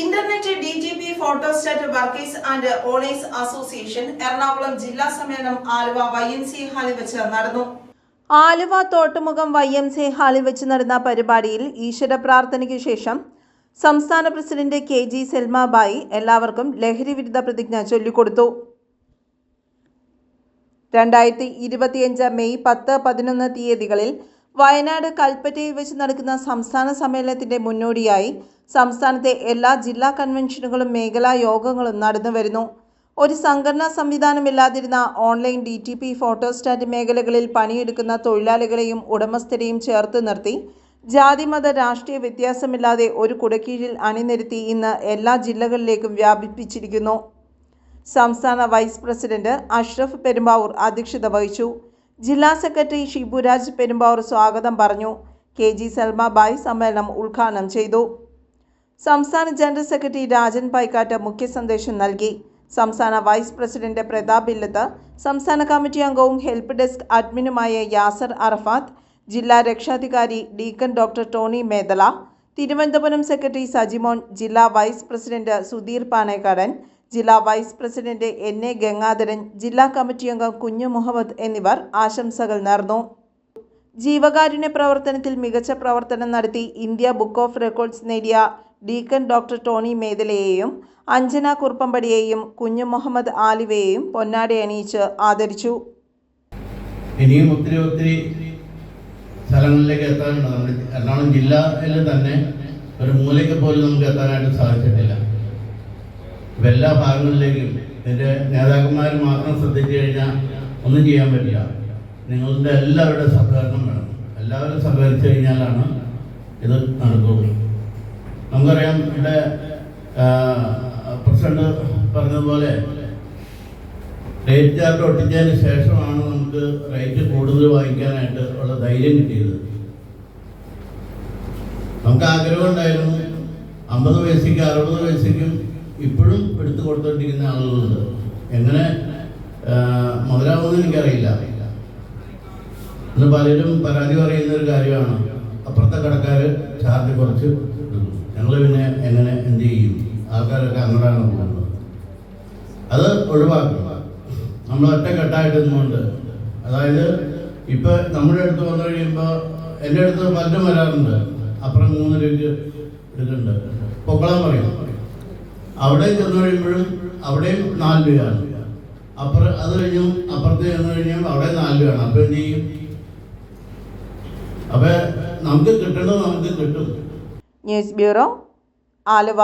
Internet DTP photostat workers and owners association Ernakulam ജില്ലാ സമ്മേളനം Aluva YMCA ഹാളിൽ വെച്ച് നടന്നു. ആലുവ തോട്ടുമുഖം YMCA ഹാളിൽ വെച്ച് നടന്ന പരിപാടിയിൽ ഈശ്വര പ്രാർത്ഥനയ്ക്ക് ശേഷം സംസ്ഥാന പ്രസിഡന്റ് KG സെൽമാബായി എല്ലാവർക്കും ലഹരി വിരുദ്ധ പ്രതിജ്ഞ ചൊല്ലിക്കൊടുത്തു. 2025 മെയ് 10-11 തീയതികളിൽ വയനാട് കൽപ്പറ്റയിൽ വെച്ച് നടക്കുന്ന സംസ്ഥാന സമ്മേളനത്തിന്റെ മുന്നോടിയായി സംസ്ഥാനത്തെ എല്ലാ ജില്ലാ കൺവെൻഷനുകളും മേഖലാ യോഗങ്ങളും നടന്നുവരുന്നു. ഒരു സംഘടനാ സംവിധാനമില്ലാതിരുന്ന ഓൺലൈൻ DTP ഫോട്ടോസ്റ്റാറ്റ് മേഖലകളിൽ പണിയെടുക്കുന്ന തൊഴിലാളികളെയും ഉടമസ്ഥരെയും ചേർത്ത് നിർത്തി ജാതിമത രാഷ്ട്രീയ വ്യത്യാസമില്ലാതെ ഒരു കുടക്കീഴിൽ അണിനിരത്തി ഇന്ന് എല്ലാ ജില്ലകളിലേക്കും വ്യാപിപ്പിച്ചിരിക്കുന്നു. സംസ്ഥാന വൈസ് പ്രസിഡന്റ് അഷ്റഫ് പെരുമ്പാവൂർ അധ്യക്ഷത വഹിച്ചു. ജില്ലാ സെക്രട്ടറി ഷിബുരാജ് പെരുമ്പാവൂർ സ്വാഗതം പറഞ്ഞു. KG സെൽമാബായി സമ്മേളനം ഉദ്ഘാടനം ചെയ്തു. സംസ്ഥാന ജനറൽ സെക്രട്ടറി രാജൻ പൈക്കാട്ട് മുഖ്യ സന്ദേശം നൽകി. സംസ്ഥാന വൈസ് പ്രസിഡന്റ് പ്രതാപ് ഇല്ലത്ത്, സംസ്ഥാന കമ്മിറ്റി അംഗവും ഹെൽപ്പ് ഡെസ്ക് അഡ്മിനുമായ യാസർ അറഫാത്ത്, ജില്ലാ രക്ഷാധികാരി deacon doctor Tony Medala, Thiruvananthapuram secretary Sajimon, ജില്ലാ വൈസ് പ്രസിഡന്റ് സുധീർ പാണേക്കാടൻ, ജില്ലാ വൈസ് പ്രസിഡന്റ് NA ഗംഗാധരൻ, ജില്ലാ കമ്മിറ്റി അംഗം കുഞ്ഞു മുഹമ്മദ് എന്നിവർ ആശംസകൾ നേർന്നു. ജീവകാരുണ്യ പ്രവർത്തനത്തിൽ മികച്ച പ്രവർത്തനം നടത്തി ഇന്ത്യ ബുക്ക് ഓഫ് റെക്കോർഡ്സ് നേടിയ ഡീക്കൻ ഡോക്ടർ ടോണി മേദലയെയും അഞ്ജന കുറുപ്പമ്പടിയെയും കുഞ്ഞു മുഹമ്മദ് ആലിവയെയും പൊന്നാട അണിയിച്ച് ആദരിച്ചു. ഇനിയും ഒത്തിരി സ്ഥലങ്ങളിലേക്ക് എത്താനുണ്ട്. നമ്മുടെ എറണാകുളം ജില്ലയിൽ തന്നെ ഒരു മൂലയ്ക്ക് പോലും നമുക്ക് എത്താനായിട്ട് സാധിച്ചിട്ടില്ല. എല്ലാ ഭാഗങ്ങളിലേക്കും ഇതിൻ്റെ നേതാക്കന്മാർ മാത്രം ശ്രദ്ധിച്ചു കഴിഞ്ഞാൽ ഒന്നും ചെയ്യാൻ പറ്റില്ല. നിങ്ങളുടെ എല്ലാവരുടെ സഹകരണം വേണം. എല്ലാവരും സഹകരിച്ചു കഴിഞ്ഞാലാണ് ഇത് നടക്കുകയുള്ളൂ. നമുക്കറിയാം, ഇവിടെ പ്രസിഡന്റ് പറഞ്ഞതുപോലെ റേറ്റ് ചാർട്ട് ഒട്ടിച്ചതിന് ശേഷമാണ് നമുക്ക് റേറ്റ് കൂടുതൽ വാങ്ങിക്കാനായിട്ട് ഉള്ള ധൈര്യം കിട്ടിയത്. നമുക്ക് ആഗ്രഹം ഉണ്ടായിരുന്നു 50 പൈസയ്ക്ക് 60 പൈസയ്ക്കും ഇപ്പോഴും എടുത്തു കൊടുത്തോണ്ടിരിക്കുന്ന ആളുകളുണ്ട്. എങ്ങനെ മുതലാവുമെന്ന് എനിക്കറിയില്ല. ഇന്ന് പലരും പരാതി പറയുന്ന ഒരു കാര്യമാണ്, അപ്പുറത്തെ കടക്കാർ ചാർജ് കുറച്ച് എടുക്കും, ഞങ്ങൾ പിന്നെ എങ്ങനെ എന്ത് ചെയ്യും, ആൾക്കാരൊക്കെ അങ്ങോട്ടാണ് പോകുന്നത്. അത് ഒഴിവാക്കുക. നമ്മൾ ഒറ്റക്കെട്ടായിട്ട് നിന്നുകൊണ്ട്, അതായത് ഇപ്പം നമ്മുടെ അടുത്ത് വന്നു കഴിയുമ്പോൾ എൻ്റെ അടുത്ത് പലരും വരാറുണ്ട്, അപ്പുറം 3 രൂപയ്ക്ക് എടുക്കുന്നുണ്ട്, പൊക്കളാൻ പറയും. അവിടെ ചെന്ന് കഴിയുമ്പോഴും അവിടെയും 4 രൂപയാണ്. അത് കഴിഞ്ഞും അപ്പുറത്ത് ചെന്ന് കഴിഞ്ഞാൽ അവിടെ 4 രൂപയാണ്. അപ്പം എന്ത് ചെയ്യും? അപ്പം നമുക്ക് കിട്ടേണ്ടത് നമുക്ക് കിട്ടും. News bureau, Aluva.